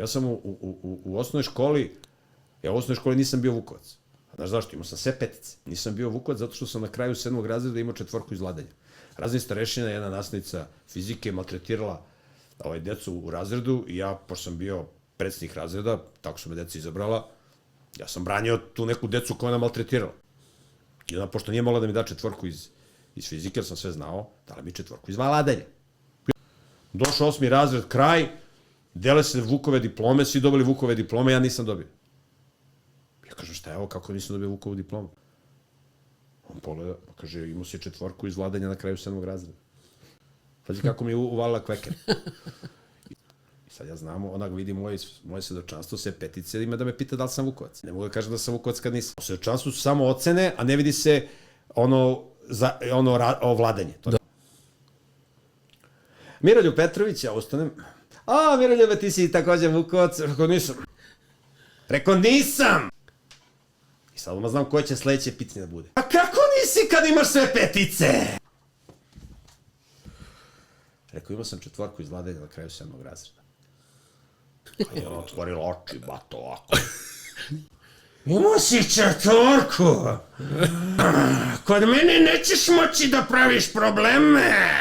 Ja sam u osnovnoj školi, ja u osnovnoj školi nisam bio Vukovac. Znaš zašto? Imao sam sve petice. Nisam bio Vukovac zato što sam na kraju 7. razreda imao 4 iz vladanja. Razni starešina, jedna nastavnica fizike, maltretirala decu u razredu i ja, pošto sam bio predsednik razreda, tako su me deca izabrala, ja sam branio tu neku decu koja nam maltretirala. I onda, pošto nije mogla da mi da 4 iz fizike, jer sam sve znao, dala mi 4 iz vladanja. Došao 8. razred, kraj, dele se Vukove diplome, svi dobili Vukove diplome, ja nisam dobio. Ja kažem, šta je ovo, kako nisam dobio Vukovu diplomu? On pogleda, pa kaže, imao si 4 iz vladanja na kraju 7. razreda. Pazi kako mi je uvalila kveker. I sad ja znam, onak vidi moje svedočanstvo, sve petice, ima da me pita da li sam Vukovac. Ne mogu da kažem da sam Vukovac kad nisam. U svedočanstvu su samo ocene, a ne vidi se vladanje. Miroljub Petrović, ja ustanem. A, Miroljube, ti si također Vukovac. Rekao, nisam! I sad odmah znam koje će sledeće pitanje da bude. A kako nisi kad imaš sve petice? Rekao, imao sam 4 iz vladanja na kraju 7. razreda. A je on otvorila oči, bato, ovako. Imao si 4! Kod mene nećeš moći da praviš probleme!